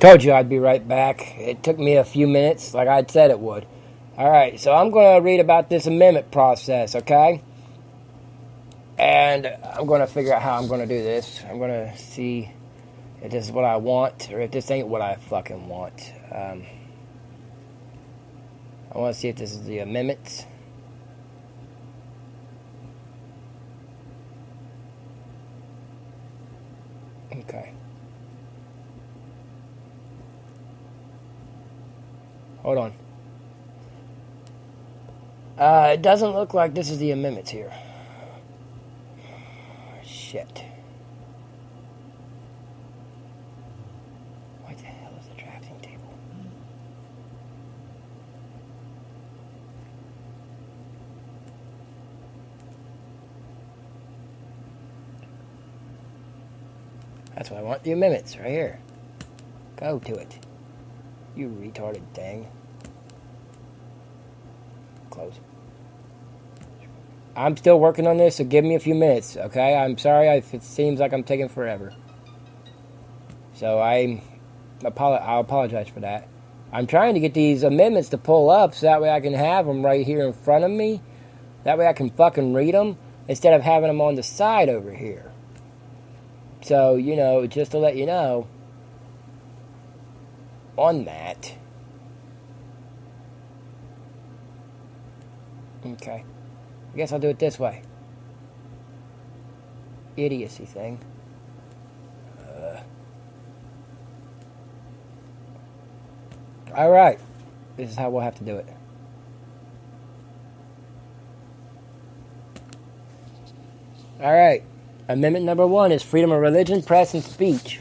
Told you I'd be right back. It took me a few minutes, like I'd said it would. Alright, so I'm going to read about this amendment process, okay? And I'm going to figure out how I'm going to do this. I'm going to see if this is what I want, or if this ain't what I fucking want. I want to see if this is the amendments. Okay. Hold on. It doesn't look like this is the amendments here. Shit. What the hell is the drafting table? That's what I want. The amendments, right here. Go to it. You retarded thing. Close. I'm still working on this, so give me a few minutes, okay? I'm sorry if it seems like I'm taking forever. So I'll apologize for that. I'm trying to get these amendments to pull up so that way I can have them right here in front of me. That way I can fucking read them instead of having them on the side over here. So, you know, just to let you know on that. Okay. I guess I'll do it this way. Idiocy thing. Alright. This is how we'll have to do it. Alright. Amendment number 1 is freedom of religion, press, and speech.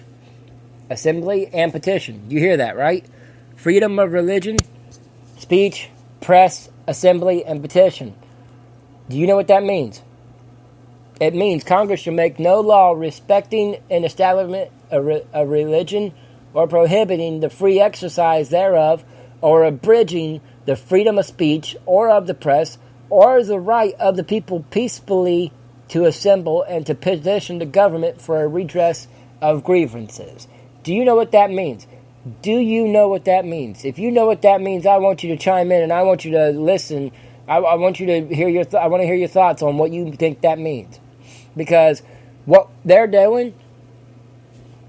Assembly and petition. You hear that, right? Freedom of religion, speech, press, assembly, and petition. Do you know what that means? It means Congress shall make no law respecting an establishment of a religion or prohibiting the free exercise thereof or abridging the freedom of speech or of the press or the right of the people peacefully to assemble and to petition the government for a redress of grievances. Do you know what that means? Do you know what that means? If you know what that means, I want you to chime in and I want you to listen. I want you to hear I want to hear your thoughts on what you think that means, because what they're doing,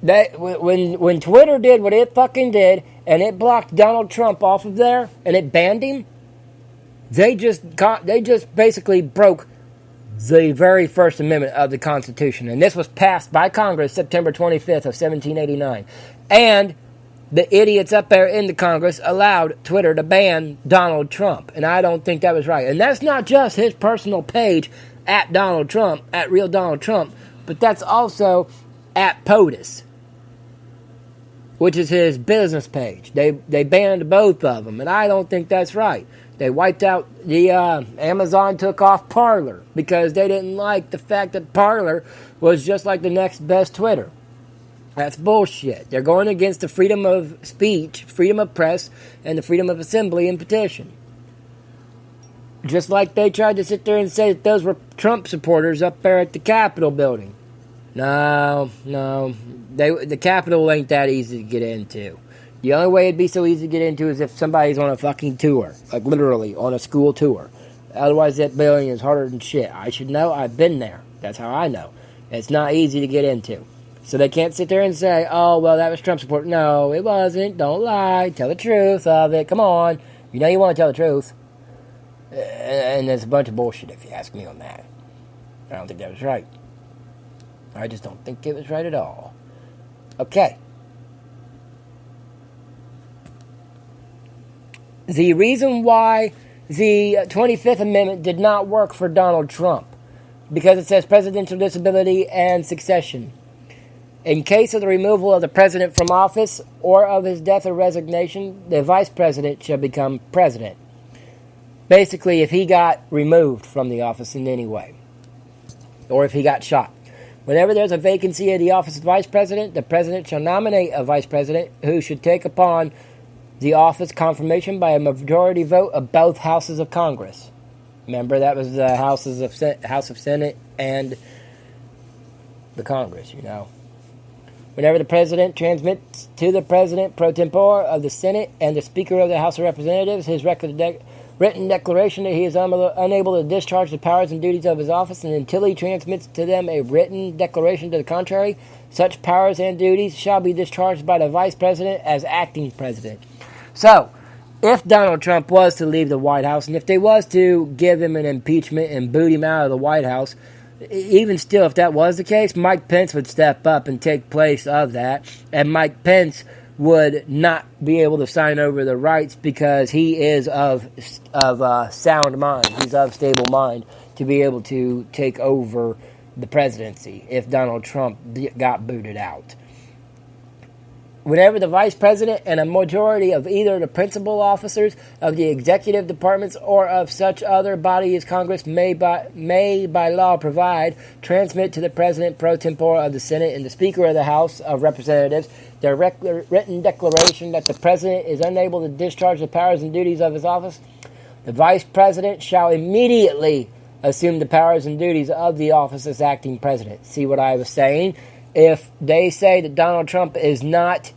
that when Twitter did what it fucking did and it blocked Donald Trump off of there and it banned him, they just basically broke the very First Amendment of the Constitution, and this was passed by Congress September 25th of 1789, and the idiots up there in the Congress allowed Twitter to ban Donald Trump. And I don't think that was right. And that's not just his personal page at Donald Trump, at Real Donald Trump, but that's also at POTUS, which is his business page. They banned both of them, and I don't think that's right. They wiped out the Amazon took off Parler because they didn't like the fact that Parler was just like the next best Twitter. That's bullshit. They're going against the freedom of speech, freedom of press, and the freedom of assembly and petition. Just like they tried to sit there and say that those were Trump supporters up there at the Capitol building. No. The Capitol ain't that easy to get into. The only way it'd be so easy to get into is if somebody's on a fucking tour. Like literally on a school tour. Otherwise that building is harder than shit. I should know. I've been there. That's how I know. It's not easy to get into. So they can't sit there and say, oh, well, that was Trump support. No, it wasn't. Don't lie. Tell the truth of it. Come on. You know you want to tell the truth. And there's a bunch of bullshit if you ask me on that. I don't think that was right. I just don't think it was right at all. Okay. The reason why the 25th Amendment did not work for Donald Trump, because it says presidential disability and succession. In case of the removal of the president from office or of his death or resignation, the vice president shall become president. Basically, if he got removed from the office in any way, or if he got shot. Whenever there's a vacancy in the office of vice president, the president shall nominate a vice president who should take upon the office confirmation by a majority vote of both houses of Congress. Remember, that was the House of Senate and the Congress, you know. Whenever the President transmits to the President pro tempore of the Senate and the Speaker of the House of Representatives his written declaration that he is unable to discharge the powers and duties of his office, and until he transmits to them a written declaration to the contrary, such powers and duties shall be discharged by the Vice President as acting President. So, if Donald Trump was to leave the White House, and if they was to give him an impeachment and boot him out of the White House, even still, if that was the case, Mike Pence would step up and take place of that, and Mike Pence would not be able to sign over the rights because he is of sound mind. He's of stable mind to be able to take over the presidency if Donald Trump got booted out. Whenever the Vice President and a majority of either the principal officers of the executive departments or of such other body as Congress may by law provide, transmit to the President pro tempore of the Senate and the Speaker of the House of Representatives their written declaration that the President is unable to discharge the powers and duties of his office, the Vice President shall immediately assume the powers and duties of the office as acting President. See what I was saying? If they say that Donald Trump is not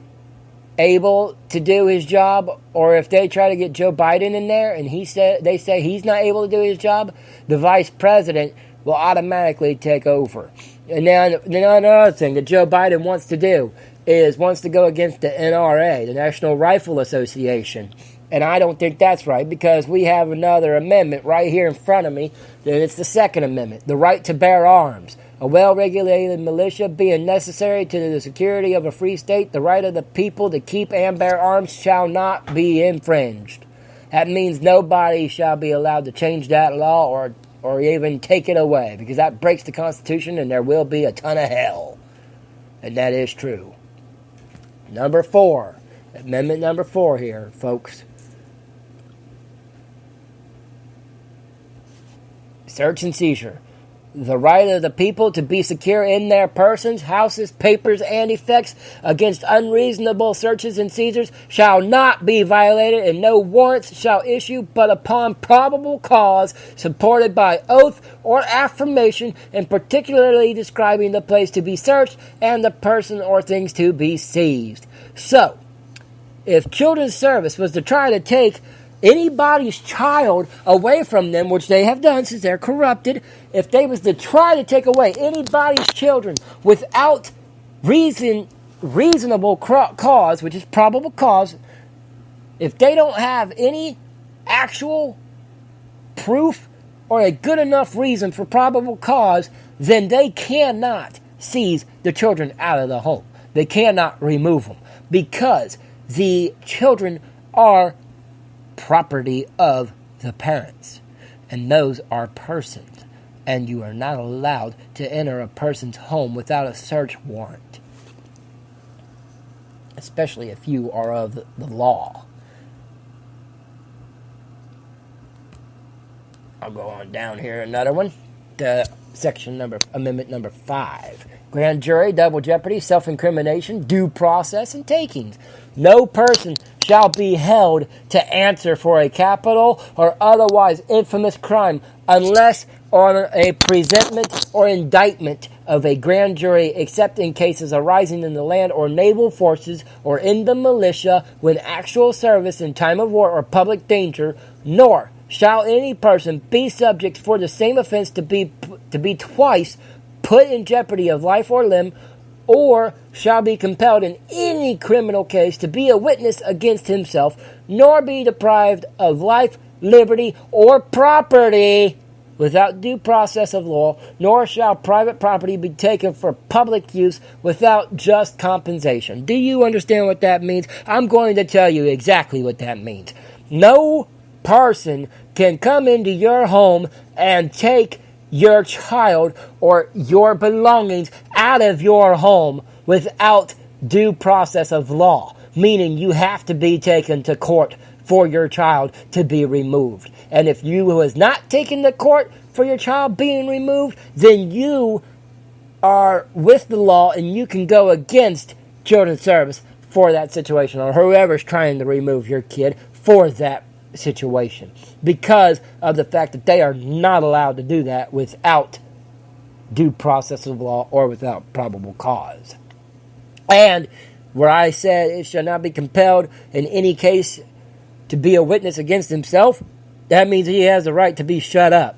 able to do his job, or if they try to get Joe Biden in there and they say he's not able to do his job, the Vice President will automatically take over. And then another thing that Joe Biden wants to do is wants to go against the NRA, the National Rifle Association. And I don't think that's right, because we have another amendment right here in front of me, and it's the Second Amendment, the right to bear arms. A well-regulated militia being necessary to the security of a free state, the right of the people to keep and bear arms shall not be infringed. That means nobody shall be allowed to change that law or even take it away, because that breaks the Constitution and there will be a ton of hell. And that is true. Number 4. Amendment number 4 here, folks. Search and seizure. The right of the people to be secure in their persons, houses, papers, and effects against unreasonable searches and seizures shall not be violated, and no warrants shall issue but upon probable cause supported by oath or affirmation, and particularly describing the place to be searched and the person or things to be seized. So, if Children's Service was to try to take anybody's child away from them, which they have done since they're corrupted, if they was to try to take away anybody's children without reasonable cause, which is probable cause, if they don't have any actual proof or a good enough reason for probable cause, then they cannot seize the children out of the home. They cannot remove them, because the children are property of the parents, and those are persons, and you are not allowed to enter a person's home without a search warrant, especially if you are of the law. I'll go on down here, another one, the amendment number 5. Grand jury, double jeopardy, self-incrimination, due process, and takings. No person shall be held to answer for a capital or otherwise infamous crime unless on a presentment or indictment of a grand jury, except in cases arising in the land or naval forces or in the militia when actual service in time of war or public danger, nor shall any person be subject for the same offense to be twice put in jeopardy of life or limb, or shall be compelled in any criminal case to be a witness against himself, nor be deprived of life, liberty, or property without due process of law, nor shall private property be taken for public use without just compensation. Do you understand what that means? I'm going to tell you exactly what that means. No person can come into your home and take your child or your belongings out of your home without due process of law, meaning you have to be taken to court for your child to be removed. And if you was not taken to court for your child being removed, then you are with the law and you can go against Children's Service for that situation, or whoever's trying to remove your kid for that situation, because of the fact that they are not allowed to do that without due process of law or without probable cause. And where I said it shall not be compelled in any case to be a witness against himself, that means he has the right to be shut up.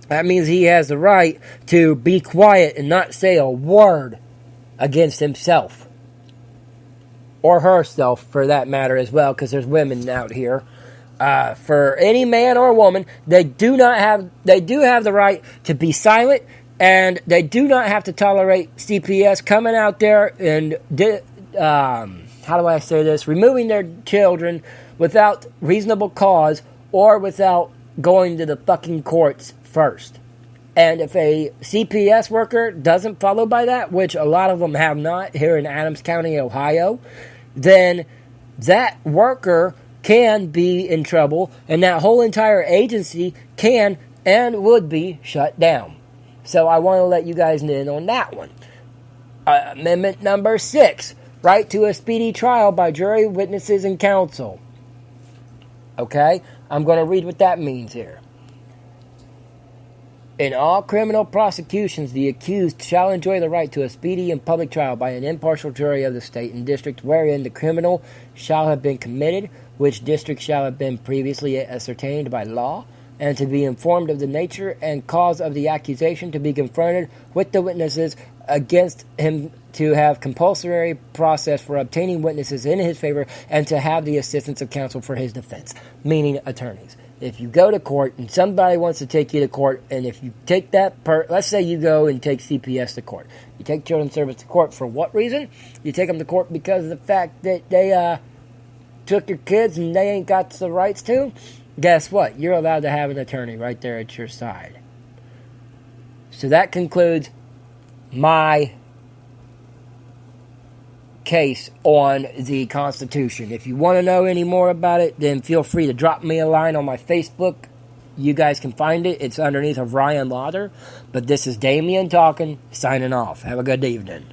That means he has the right to be quiet and not say a word against himself. Or herself, for that matter, as well, because there's women out here. For any man or woman, they do have the right to be silent, and they do not have to tolerate CPS coming out there and removing their children without reasonable cause or without going to the fucking courts first. And if a CPS worker doesn't follow by that, which a lot of them have not here in Adams County, Ohio, then that worker can be in trouble, and that whole entire agency can and would be shut down. So I want to let you guys in on that one. Amendment number 6, right to a speedy trial by jury, witnesses, and counsel. Okay? I'm going to read what that means here. In all criminal prosecutions, the accused shall enjoy the right to a speedy and public trial by an impartial jury of the state and district wherein the criminal shall have been committed, which district shall have been previously ascertained by law, and to be informed of the nature and cause of the accusation, to be confronted with the witnesses against him, to have compulsory process for obtaining witnesses in his favor, and to have the assistance of counsel for his defense, meaning attorneys. If you go to court and somebody wants to take you to court, and if you take that let's say you go and take CPS to court. You take Children's Service to court for what reason? You take them to court because of the fact that they took your kids and they ain't got the rights to. Guess what? You're allowed to have an attorney right there at your side. So that concludes my case on the Constitution. If you want to know any more about it, then feel free to drop me a line on my Facebook. You guys can find it. It's underneath of Ryan Lauder. But this is Damien talking, signing off. Have a good evening.